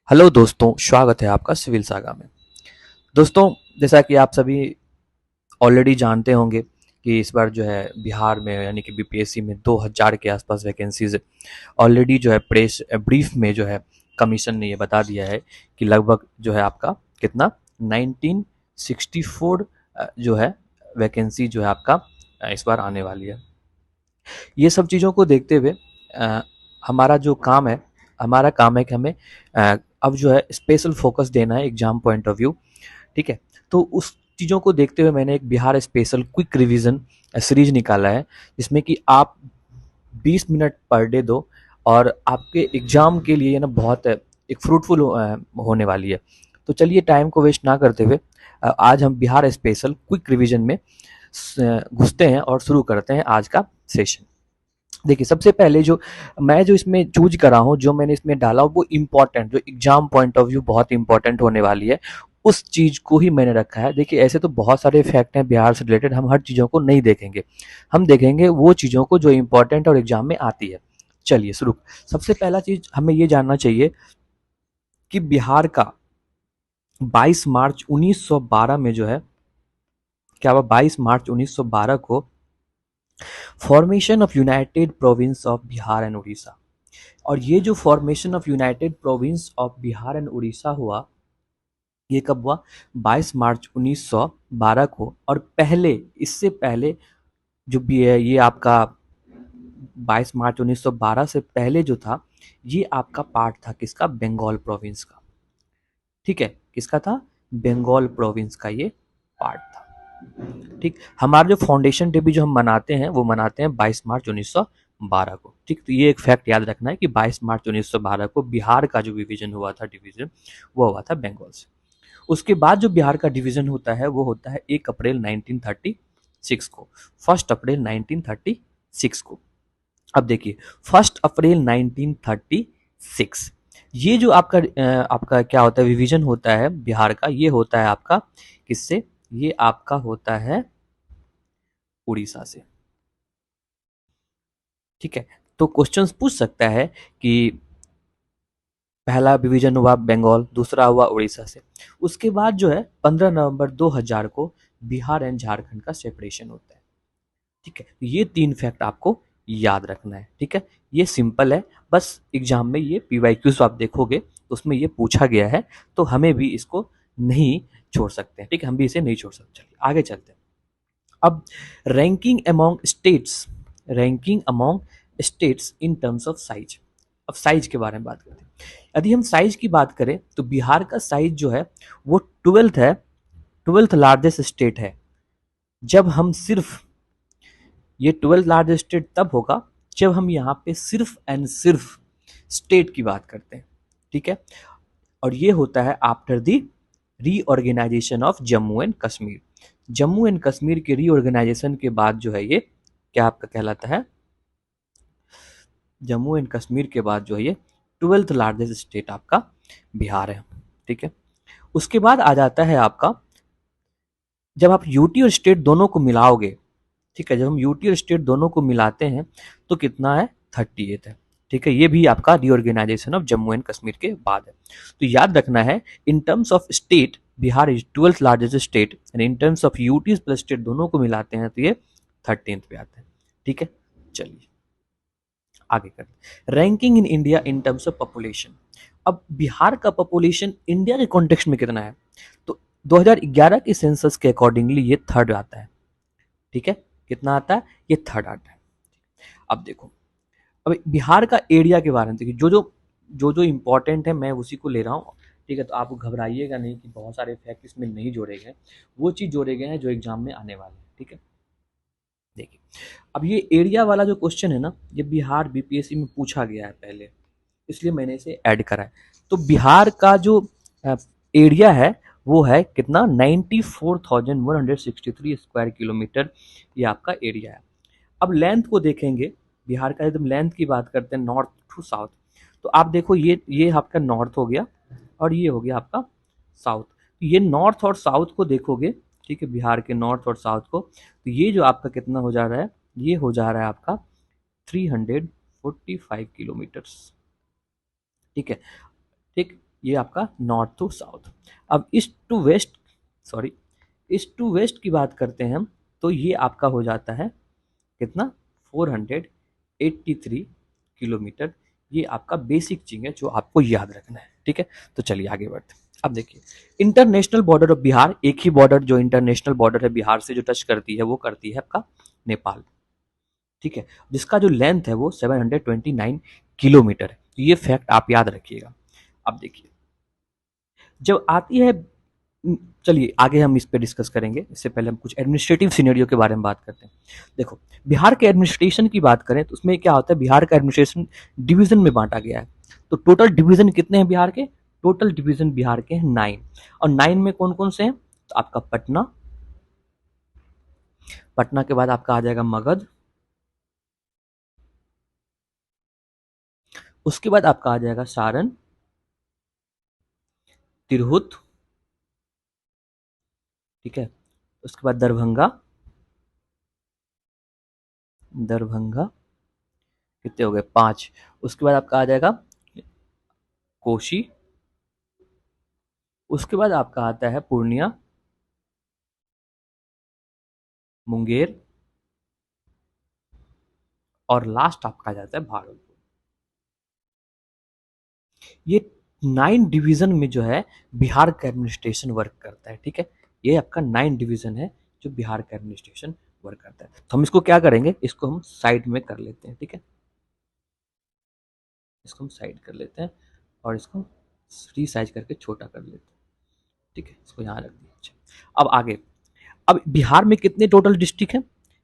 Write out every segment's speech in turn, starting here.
Hello दोस्तों, स्वागत है आपका सिविल सागा में। दोस्तों, जैसा कि आप सभी ऑलरेडी जानते होंगे कि इस बार जो है बिहार में यानी कि बीपीएससी में 2000 के आसपास वैकेंसीज ऑलरेडी जो है प्रेस ब्रीफ में जो है कमीशन ने ये बता दिया है कि लगभग जो है आपका कितना 1964 जो है वैकेंसी जो है आपका इस बार आने वाली है। ये सब चीज़ों को देखते हुए अ, हमारा जो काम है हमारा काम है कि हमें अब जो है स्पेशल फोकस देना है एग्जाम पॉइंट ऑफ व्यू। ठीक है, तो उस चीज़ों को देखते हुए मैंने एक Bihar special quick revision series निकाला है जिसमें कि आप 20 मिनट पर डे दो और आपके एग्जाम के लिए ना बहुत एक फ्रूटफुल होने वाली है। तो चलिए टाइम को वेस्ट ना करते हुए आज हम बिहार स्पेशल क्विक रिवीजन में घुसते हैं और शुरू करते हैं आज का सेशन। देखिए, सबसे पहले जो इसमें चूज करा हूँ, जो मैंने इसमें डाला वो इम्पोर्टेंट, जो एग्जाम पॉइंट ऑफ व्यू बहुत इंपॉर्टेंट होने वाली है, उस चीज को ही मैंने रखा है। देखिए, ऐसे तो बहुत सारे फैक्ट हैं बिहार से रिलेटेड, हम हर चीजों को नहीं देखेंगे, हम देखेंगे वो चीजों को जो इंपॉर्टेंट और एग्जाम में आती है। चलिए शुरू। सबसे पहला चीज हमें ये जानना चाहिए कि बिहार का 22 मार्च 1912 में जो है, क्या हुआ, 22 मार्च 1912 को formation of United province of Bihar and Orissa. और ये जो formation of United province of Bihar and Orissa हुआ, ये कब हुआ? 22 मार्च 1912 को। और पहले, इससे पहले जो भी है, ये आपका 22 मार्च 1912 से पहले जो था, ये आपका पार्ट था किसका? बंगाल प्रोविंस का। ठीक है, किसका था? बंगाल प्रोविंस का ये पार्ट था। ठीक, हमारा जो फाउंडेशन डे भी जो हम मनाते हैं वो मनाते हैं 22 मार्च 1912 को। ठीक, तो ये एक फैक्ट याद रखना है कि 22 मार्च 1912 को बिहार का जो डिवीजन हुआ था, डिवीजन वो हुआ था बंगाल से। उसके बाद जो बिहार का डिवीजन होता है वो होता है 1 अप्रैल 1936 को, 1 अप्रैल 1936 को। अब देखिए, 1 अप्रैल 1936, ये जो आपका क्या होता है, डिवीजन होता है बिहार का, ये होता है आपका किससे? ये आपका होता है उड़ीसा से। ठीक है, तो क्वेश्चंस पूछ सकता है कि पहला डिवीजन हुआ बंगाल, दूसरा हुआ उड़ीसा से। उसके बाद जो है 15 नवंबर 2000 को बिहार एंड झारखंड का सेपरेशन होता है। ठीक है, ये तीन फैक्ट आपको याद रखना है। ठीक है, ये सिंपल है, बस एग्जाम में ये पीवाईक्यूज आप देखोगे तो उसमें ये पूछा गया है, तो हमें भी इसको नहीं छोड़ सकते हैं। ठीक है, हम भी इसे नहीं छोड़ सकते। चलिए आगे चलते हैं। अब ranking among states, ranking among states in terms of size. अब साइज के बारे में बात करते हैं। यदि हम साइज की बात करें तो बिहार का साइज जो है वो 12th है, 12th लार्जेस्ट स्टेट है। जब हम सिर्फ, ये 12th लार्जेस्ट स्टेट तब होगा जब हम यहाँ पे सिर्फ एंड सिर्फ स्टेट की बात करते हैं। ठीक है, और ये होता है after the reorganisation of Jammu and Kashmir. Jammu and Kashmir के रीऑर्गेनाइजेशन के बाद जो है ये क्या आपका कहलाता है? जम्मू एंड कश्मीर के बाद जो है ये 12th लार्जेस्ट स्टेट आपका बिहार है। ठीक है, उसके बाद आ जाता है आपका, जब आप यूटी और स्टेट दोनों को मिलाओगे, ठीक है, जब हम यूटी और स्टेट दोनों को मिलाते हैं तो कितना है? 38 है। ठीक है, ये भी आपका reorganisation of Jammu and Kashmir के बाद है। तो याद रखना है, in terms of state Bihar is 12th largest state, and in terms of UT plus state दोनों को मिलाते हैं तो ये 13th पे आता है। ठीक है, चलिए आगे करते। Ranking in India in terms of population. अब बिहार का पॉपुलेशन इंडिया के कॉन्टेक्स्ट में कितना है? तो 2011 के सेंसस के अकॉर्डिंगली ये थर्ड आता है। ठीक है, कितना आता है? ये थर्ड आता है। अब देखो, अब बिहार का एरिया के बारे में देखिए, जो इंपॉर्टेंट है मैं उसी को ले रहा हूँ। ठीक है, तो आप घबराइएगा नहीं कि बहुत सारे फैक्ट इसमें नहीं जोड़े गए, वो चीज़ जोड़े गए हैं जो एग्जाम में आने वाले हैं। ठीक है, देखिए, अब ये एरिया वाला जो क्वेश्चन है ना, ये बिहार बीपीएससी में पूछा गया है पहले, इसलिए मैंने इसे ऐड करा है। तो बिहार का जो एरिया है वो है कितना? 94,163 स्क्वायर किलोमीटर, ये आपका एरिया है। अब लेंथ को देखेंगे, बिहार का एकदम लेंथ की बात करते हैं नॉर्थ टू साउथ, तो आप देखो ये आपका नॉर्थ हो गया और ये हो गया आपका साउथ। तो ये नॉर्थ और साउथ को देखोगे, ठीक है, बिहार के नॉर्थ और साउथ को, तो ये जो आपका कितना हो जा रहा है? ये हो जा रहा है आपका 345 किलोमीटर्स। ठीक है, ठीक, ये आपका नॉर्थ टू साउथ। अब east to west, sorry, east to west की बात करते हैं हम, तो ये आपका हो जाता है कितना, 483 किलोमीटर। ये आपका बेसिक चीज है जो आपको याद रखना है, ठीक है। तो चलिए आगे बढ़ते हैं। अब देखिए, इंटरनेशनल बॉर्डर ऑफ बिहार, एक ही बॉर्डर जो इंटरनेशनल बॉर्डर है बिहार से जो टच करती है वो करती है आपका नेपाल, ठीक है, जिसका जो लेंथ है वो 729 किलोमीटर है। तो ये फैक्ट आप याद रखिएगा। अब देखिए, जब आती है, चलिए आगे हम इस पे डिस्कस करेंगे, इससे पहले हम कुछ एडमिनिस्ट्रेटिव सिनेरियो के बारे में बात करते हैं। देखो, बिहार के एडमिनिस्ट्रेशन की बात करें तो उसमें क्या होता है, बिहार का एडमिनिस्ट्रेशन डिवीजन में बांटा गया है। तो टोटल डिवीजन कितने हैं बिहार के, टोटल डिवीजन बिहार के हैं 9। और 9 में कौन कौन से हैं, तो आपका पटना, पटना के बाद आपका आ जाएगा मगध, उसके बाद आपका आ जाएगा सारण, तिरहुत, ठीक है, उसके बाद दरभंगा, दरभंगा कितने हो गए, 5। उसके बाद आपका आ जाएगा कोशी, उसके बाद आपका आता है पूर्णिया, मुंगेर, और लास्ट आपका आ जाता है भागलपुर। ये 9 डिवीजन में जो है बिहार का एडमिनिस्ट्रेशन वर्क करता है, ठीक है। ये आपका 9 डिवीजन है जो बिहार का एडमिनिस्ट्रेशन वर्क करता है। तो हम इसको क्या करेंगे, इसको हम साइड में कर लेते हैं, ठीक है, इसको हम साइड कर लेते हैं और इसको रीसाइज करके छोटा कर लेते हैं, ठीक है, इसको यहाँ रख दिया। अच्छा, अब आगे, अब बिहार में कितने टोटल डिस्ट्रिक्ट हैं,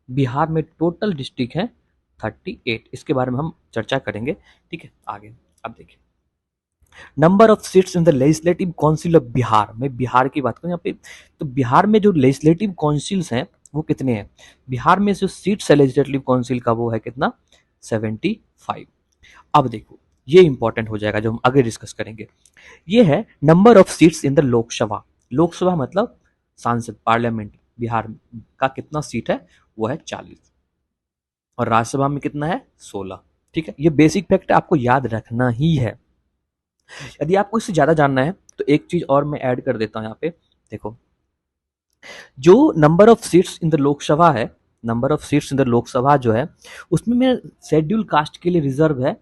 बिहार में टोटल डिस्ट्रिक्ट है 38। इसके बारे में हम चर्चा करेंगे, ठीक है, आगे। अब देखिए, number of seats in the legislative council of Bihar, मैं बिहार की बात करूं यहाँ पे, तो बिहार में जो लेजिस्लेटिव काउंसिल्स हैं वो कितने हैं, बिहार में जो सीट्स है लेजिस्लेटिव काउंसिल का वो है कितना, 75। अब देखो, ये इंपॉर्टेंट हो जाएगा जो हम आगे डिस्कस करेंगे। ये है number of seats in the Lok Sabha, Lok Sabha मतलब सांसद, पार्लियामेंट, बिहार का कितना सीट है, वो है 40, और राज्यसभा में कितना है, 16, ठीक है। ये बेसिक फैक्ट आपको याद रखना ही है। यदि आपको इससे ज्यादा जानना है तो एक चीज और मैं ऐड कर देता हूं यहाँ पे, देखो, जो number of seats in the Lok Sabha है, number of seats in the Lok Sabha जो है, उसमें मैं शेड्यूल कास्ट के लिए रिजर्व है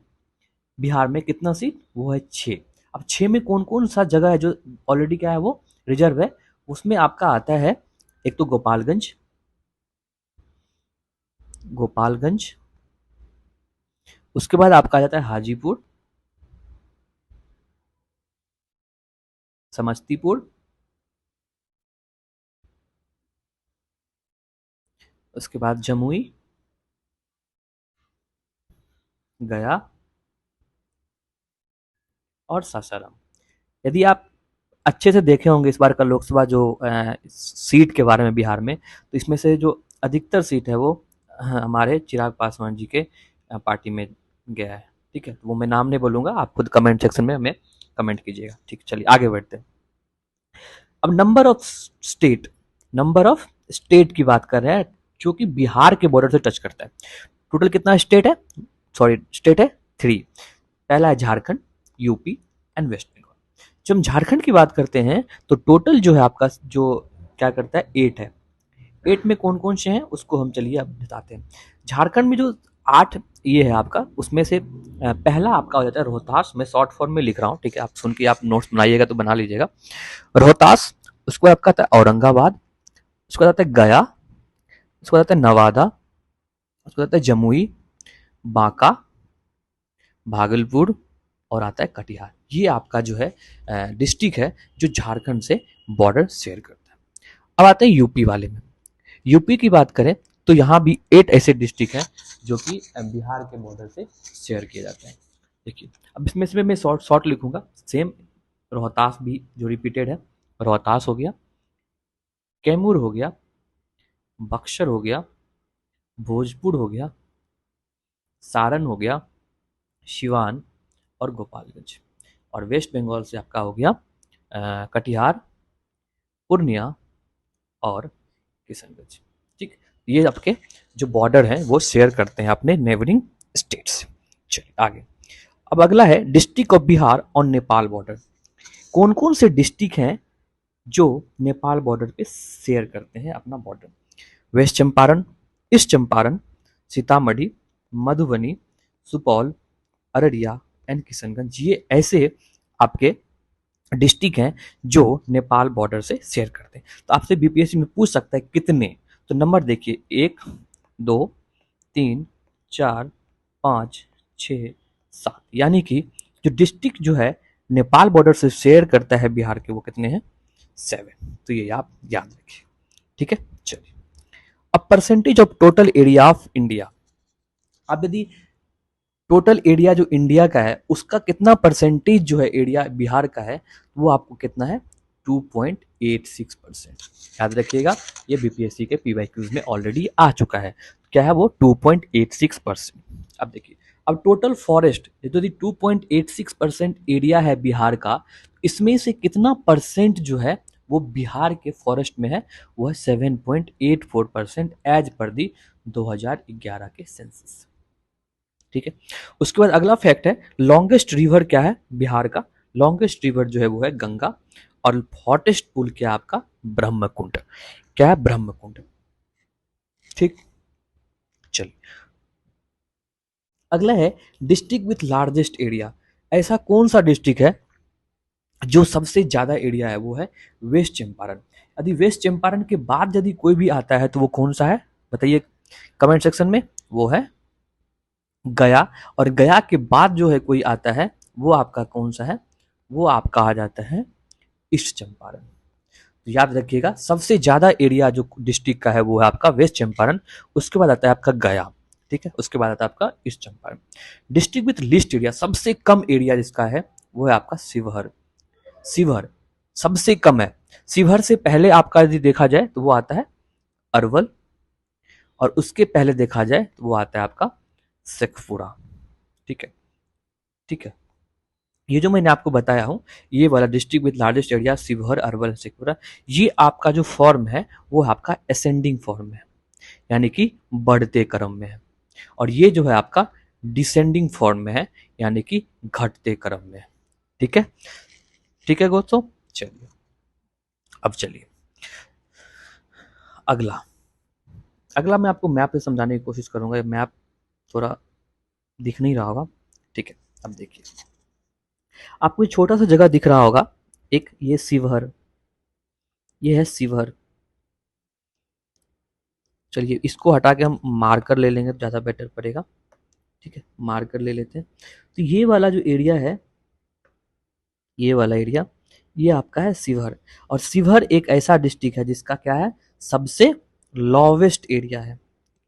बिहार में कितना सीट, वो है 6। अब 6 में कौन कौन सा जगह है जो ऑलरेडी क्या है वो रिजर्व है, उसमें आपका आता है एक तो गोपालगंज, गोपालगंज, उसके बाद आपका आ जाता है हाजीपुर, समस्तीपुर, उसके बाद जमुई, गया और सासाराम। यदि आप अच्छे से देखे होंगे इस बार का लोकसभा जो सीट के बारे में बिहार में, तो इसमें से जो अधिकतर सीट है वो हमारे चिराग पासवान जी के पार्टी में गया है, ठीक है। तो वो मैं नाम नहीं बोलूंगा, आप खुद कमेंट सेक्शन में हमें कमेंट कीजिएगा, ठीक। चलिए आगे बढ़ते हैं। अब number of state, number of state की बात कर रहे हैं जो कि बिहार के बॉर्डर से टच करता है। टोटल कितना स्टेट है, सॉरी स्टेट है 3। पहला है Jharkhand, UP and West Bengal. जब हम झारखंड की बात करते हैं तो टोटल जो है आपका जो क्या करता है 8 है। 8 में कौन कौन से हैं उसको हम चलिए अब बताते हैं। झारखंड में जो 8 ये है आपका, उसमें से पहला आपका हो जाता है रोहतास, मैं शॉर्ट फॉर्म में लिख रहा हूँ, ठीक है, आप सुन के आप नोट्स बनाइएगा तो बना लीजिएगा। रोहतास, उसके बाद आपका आता है औरंगाबाद, उसके बाद आता है गया, उसके बाद आता है नवादा, उसके बाद आता है जमुई, बांका, भागलपुर, और आता है कटिहार। ये आपका जो है डिस्ट्रिक्ट है जो झारखंड से बॉर्डर शेयर करता है। अब आते हैं यूपी वाले में। यूपी की बात करें तो यहाँ भी 8 ऐसे डिस्ट्रिक्ट हैं जो कि बिहार के बॉर्डर से शेयर किए जाते हैं। देखिए, अब इसमें से मैं शॉर्ट शॉर्ट लिखूंगा, सेम रोहतास भी जो रिपीटेड है, रोहतास हो गया, कैमूर हो गया, बक्सर हो गया, भोजपुर हो गया, सारण हो गया, सिवान और गोपालगंज। और वेस्ट बंगाल से आपका हो गया कटिहार, पूर्णिया और किशनगंज, ठीक। ये आपके जो बॉर्डर हैं वो शेयर करते हैं अपने नेबरिंग स्टेट से। चलिए आगे। अब अगला है district of Bihar on Nepal border. कौन कौन से डिस्ट्रिक्ट हैं जो नेपाल बॉर्डर पे शेयर करते हैं अपना border? West Champaran, East Champaran, Sitamarhi, Madhubani, Supaul, Araria and Kishanganj. ये ऐसे आपके डिस्ट्रिक्ट हैं जो नेपाल बॉर्डर से शेयर करते हैं। तो आपसे बीपीएससी में पूछ सकता है कितने, तो नंबर देखिए 1, 2, 3, 4, 5, 6, 7, यानी कि जो डिस्ट्रिक्ट जो है नेपाल बॉर्डर से शेयर करता है बिहार के, वो कितने हैं? 7। तो ये आप याद रखिए, ठीक है। चलिए, अब percentage of total area of India. अब यदि टोटल एरिया जो इंडिया का है उसका कितना परसेंटेज जो है एरिया बिहार का है, वो आपको कितना है? 2.86%। याद रखिएगा, ये बीपीएससी के पीवाईक्यूज में ऑलरेडी आ चुका है। क्या है वो? 2.86%। अब देखिए, अब टोटल फॉरेस्ट यदि 2.86% एरिया है बिहार का, इसमें से कितना परसेंट जो है वो बिहार के फॉरेस्ट में है? वो है 7.84% एज पर दी 2011 के सेंसस। ठीक है। उसके बाद अगला फैक्ट है, लॉन्गेस्ट रिवर क्या है बिहार का? लॉन्गेस्ट रिवर जो है वो है गंगा, और हॉटेस्ट पुल क्या है आपका? ब्रह्मकुंड। क्या है? ब्रह्मकुंड। ठीक, चलिए अगला है डिस्ट्रिक्ट विथ लार्जेस्ट एरिया। ऐसा कौन सा डिस्ट्रिक्ट है जो सबसे ज्यादा एरिया है? वो है वेस्ट चंपारण। यदि वेस्ट चंपारण के बाद यदि कोई भी आता है तो वो कौन सा है? बताइए कमेंट सेक्शन में। वो है गया, और गया के बाद जो है कोई आता है वो आपका कौन सा है? वो आपका आ जाता है ईस्ट चंपारण। तो याद रखिएगा, सबसे ज्यादा एरिया जो डिस्ट्रिक्ट का है वो है आपका वेस्ट चंपारण, उसके बाद आता है आपका गया, ठीक है, उसके बाद आता है आपका east Champaran. District with list area, सबसे कम एरिया जिसका है वो है आपका शिवहर। शिवहर सबसे कम है। शिवहर से पहले आपका यदि देखा जाए तो वो आता है अरवल, और उसके पहले देखा जाए तो वो आता है आपका शेखपुरा। ठीक है, ठीक है। ये जो मैंने आपको बताया हूं, ये वाला district with largest area Sheohar, Arwal, Sheikhpura, ये आपका जो फॉर्म है वो आपका असेंडिंग फॉर्म है, यानी कि बढ़ते क्रम में है। और ये जो है आपका डिसेंडिंग फॉर्म में है, यानी कि घटते क्रम में है। ठीक है, ठीक है दोस्तों। चलिए, अब चलिए अगला। अगला मैं आपको मैप से समझाने की कोशिश करूंगा। ये मैप थोड़ा दिख नहीं रहा होगा, ठीक है। अब देखिए, आपको छोटा सा जगह दिख रहा होगा, एक ये शिवहर, ये है शिवहर। चलिए इसको हटा के हम मार्कर ले लेंगे तो ज़्यादा बेटर पड़ेगा। ठीक है, मार्कर ले लेते हैं। तो ये वाला जो एरिया है, ये वाला एरिया, ये आपका है शिवहर। और शिवहर एक ऐसा डिस्ट्रिक्ट है जिसका क्या है? सबसे लोवेस्ट एरिया है।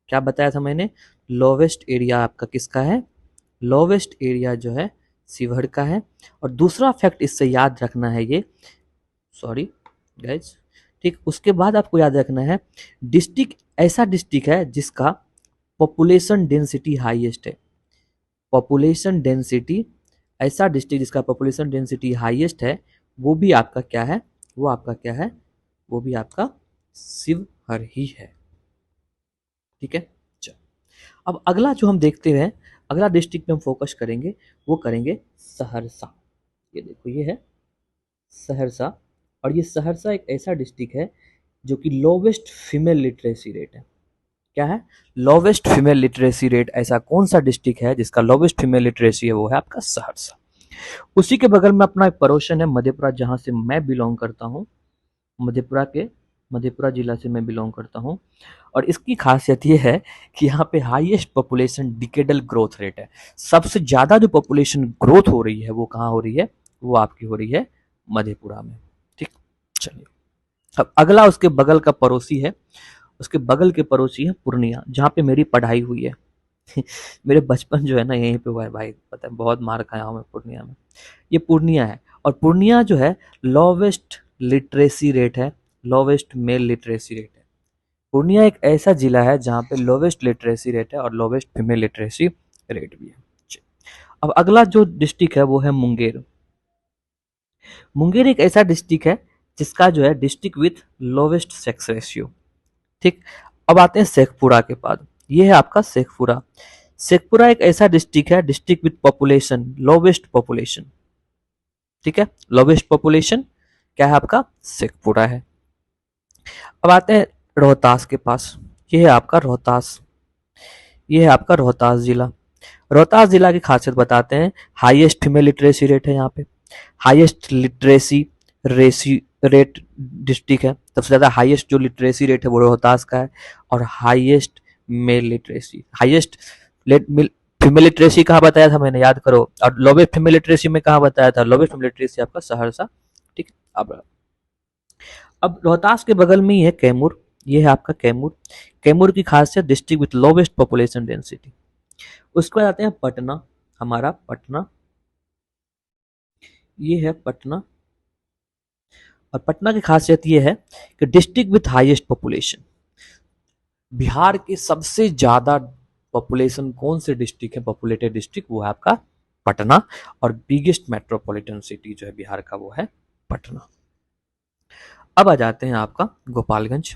क्या बताया था मैंने? लोवेस्ट एरिया आपका किसका है? लोवेस्ट एरिया जो है शिवहर का है। और दूसरा फैक्ट इससे याद रखना है, ये सॉरी गाइज, ठीक, उसके बाद आपको याद रखना है डिस्ट्रिक्ट ऐसा डिस्ट्रिक्ट है जिसका पॉपुलेशन डेंसिटी हाईएस्ट है। पॉपुलेशन डेंसिटी, ऐसा डिस्ट्रिक्ट जिसका पॉपुलेशन डेंसिटी हाईएस्ट है, वो भी आपका क्या है? वो आपका क्या है? वो भी आपका शिवहर ही है। ठीक है, चलो अब अगला जो हम देखते हैं, अगला डिस्ट्रिक्ट पे हम फोकस करेंगे, वो करेंगे सहरसा। ये देखो, ये है सहरसा। और ये सहरसा एक ऐसा डिस्ट्रिक्ट है जो कि लोवेस्ट फीमेल लिटरेसी रेट है। क्या है? Lowest female literacy rate. ऐसा कौन सा डिस्ट्रिक्ट है जिसका लोवेस्ट फीमेल लिटरेसी है? वो है आपका सहरसा। उसी के बगल में अपना एक पड़ोसन है मधेपुरा, जहां से मैं बिलोंग करता हूँ। मधेपुरा जिला से मैं बिलोंग करता हूँ। और इसकी खासियत ये है कि यहाँ पे highest population decadal growth rate है। सबसे ज्यादा जो पॉपुलेशन ग्रोथ हो रही है वो कहाँ हो रही है? वो आपकी हो रही है मधेपुरा में। ठीक, चलिए अब अगला उसके बगल का पड़ोसी है, उसके बगल के पड़ोसी है पूर्णिया, जहाँ पे मेरी पढ़ाई हुई है। मेरे बचपन जो है ना यहीं पे हुआ है भाई, पता है बहुत मार खाया हूँ मैं पूर्णिया में। ये पूर्णिया है, और पूर्णिया जो है लोवेस्ट लिटरेसी रेट है, लोवेस्ट मेल लिटरेसी रेट है। पूर्णिया एक ऐसा जिला है जहाँ पे लोवेस्ट लिटरेसी रेट है और लोवेस्ट फीमेल लिटरेसी रेट भी है। अब अगला जो डिस्ट्रिक्ट है वो है मुंगेर। मुंगेर एक ऐसा डिस्ट्रिक्ट है जिसका जो है district with lowest sex ratio. ठीक, अब आते हैं शेखपुरा के बाद। ये है आपका शेखपुरा। शेखपुरा एक ऐसा डिस्ट्रिक्ट है district with population lowest population. ठीक है, लोवेस्ट पॉपुलेशन क्या है आपका, शेखपुरा है। अब आते हैं रोहतास के पास, ये है आपका रोहतास, ये है आपका रोहतास जिला। रोहतास जिला की खासियत बताते हैं, हाईएस्ट फीमेल लिटरेसी रेट है यहाँ पे, हाईएस्ट लिटरेसी रेसी रेट डिस्ट्रिक्ट है, सबसे ज्यादा हाईएस्ट जो लिटरेसी रेट है वो रोहतास का है, और highest mail literacy, highest female literacy कहाँ बताया था मैंने, याद करो, और लोवेस्ट फीमेल लिटरेसी में कहाँ बताया था, लोवेस्ट फीमेल लिटरेसी आपका सहरसा। ठीक है, अब रोहतास के बगल में ही है कैमूर, ये है आपका कैमूर। कैमूर की खासियत district with lowest population density. उसके बाद आते हैं पटना, हमारा पटना, ये है पटना, और पटना की खासियत ये है कि district with highest population. Bihar के सबसे ज्यादा पॉपुलेशन कौन से डिस्ट्रिक्ट है, पॉपुलेटेड डिस्ट्रिक्ट, वो है आपका पटना, और बिगेस्ट मेट्रोपॉलिटन सिटी जो है बिहार का वो है पटना। अब आ जाते हैं आपका गोपालगंज,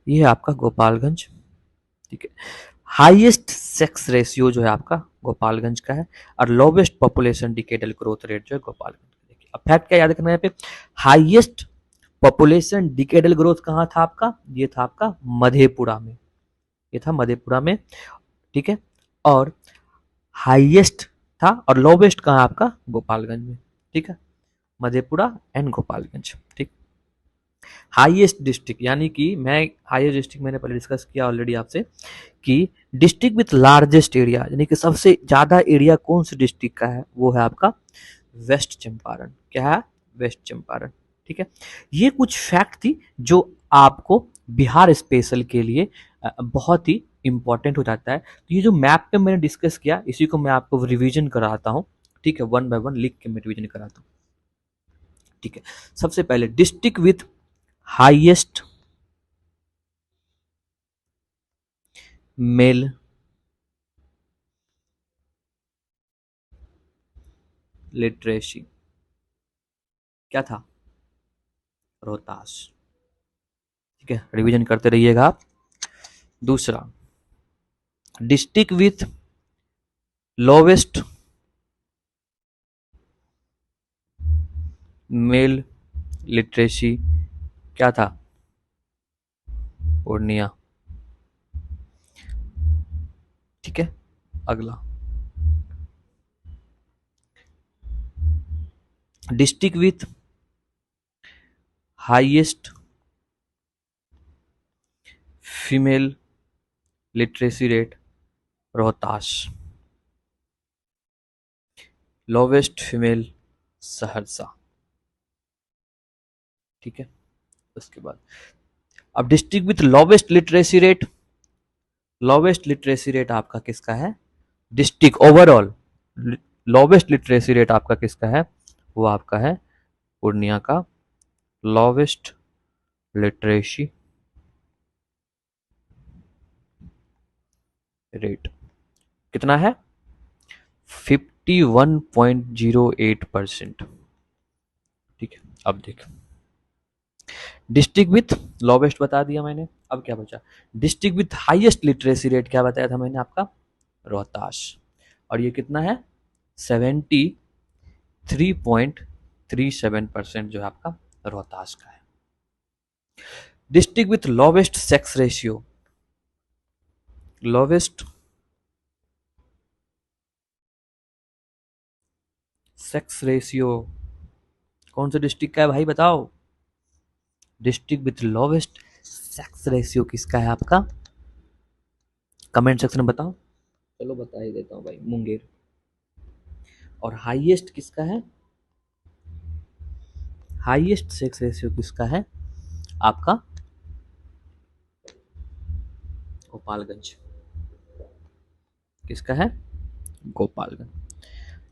ये है आपका गोपालगंज। ठीक है, हाईएस्ट सेक्स रेशियो जो है आपका गोपालगंज का है, और lowest population decadal growth rate जो है गोपालगंज का। देखिए अब फैक्ट क्या याद रखना है यहाँ पे, हाईएस्ट पॉपुलेशन डिकेडल ग्रोथ कहाँ था आपका, ये था आपका मधेपुरा में, ये था मधेपुरा में। ठीक है, और हाईएस्ट था और लोवेस्ट कहाँ आपका गोपालगंज में। ठीक है, मधेपुरा एंड गोपालगंज। ठीक, हाईएस्ट डिस्ट्रिक्ट यानी कि मैं हाईएस्ट डिस्ट्रिक्ट मैंने पहले डिस्कस किया ऑलरेडी आपसे कि डिस्ट्रिक्ट विथ लार्जेस्ट एरिया, यानी कि सबसे ज्यादा एरिया कौन से डिस्ट्रिक्ट का है, वो है आपका वेस्ट चंपारण। क्या है, वेस्ट चंपारण। ठीक है, ये कुछ फैक्ट थी जो आपको बिहार स्पेशल के लिए बहुत ही इंपॉर्टेंट हो जाता है। तो ये जो मैप पे मैंने डिस्कस किया, इसी को मैं आपको रिवीजन कराता हूँ। ठीक है, वन बाय वन लिख के मैं रिवीजन कराता हूँ। ठीक है, सबसे पहले district with highest mail literacy क्या था, रोहतास। ठीक है, रिवीजन करते रहिएगा आप। दूसरा, district with lowest mail literacy क्या था, पूर्णिया। ठीक है, अगला, district with highest female literacy rate Rohtas, lowest female Saharsa. ठीक है, उसके बाद अब district with lowest literacy rate, lowest literacy rate आपका किसका है, district overall lowest literacy rate आपका किसका है, वो आपका है पूर्णिया का। लोवेस्ट लिटरेसी रेट कितना है, 51.08%। ठीक है, अब देख, डिस्ट्रिक्ट विथ लोवेस्ट बता दिया मैंने, अब क्या बचा, district with highest literacy rate क्या बताया था मैंने आपका, रोहतास, और ये कितना है 73.37% जो है आपका रोहतास का है। District with lowest sex ratio, lowest sex ratio कौन सा डिस्ट्रिक्ट का है भाई बताओ, district with lowest sex ratio किसका है आपका, कमेंट सेक्शन में बताओ। चलो बता ही देता हूँ भाई, मुंगेर। और हाईएस्ट किसका है, हाईएस्ट सेक्स रेशियो किसका है आपका, गोपालगंज। किसका है, गोपालगंज।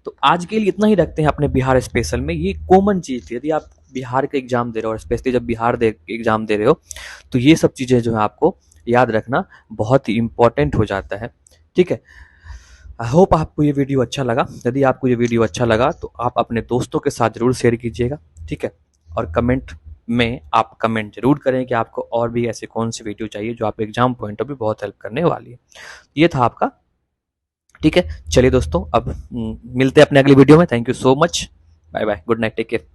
तो आज के लिए इतना ही रखते हैं अपने बिहार स्पेशल में। ये कॉमन चीज थी, यदि आप बिहार के एग्जाम दे रहे हो और स्पेशली जब बिहार दे एग्जाम दे रहे हो तो ये सब चीजें जो है आपको याद रखना बहुत ही इंपॉर्टेंट हो जाता है। ठीक है, आई होप आपको ये वीडियो अच्छा लगा। यदि आपको ये वीडियो अच्छा लगा तो आप अपने दोस्तों के साथ जरूर शेयर कीजिएगा। ठीक है, और कमेंट में आप कमेंट जरूर करें कि आपको और भी ऐसे कौन सी वीडियो चाहिए जो आप एग्जाम पॉइंट ऑफ व्यू बहुत हेल्प करने वाली है। ये था आपका। ठीक है, चलिए दोस्तों, अब मिलते हैं अपने अगली वीडियो में। Thank you so much. Bye bye, good night, take care.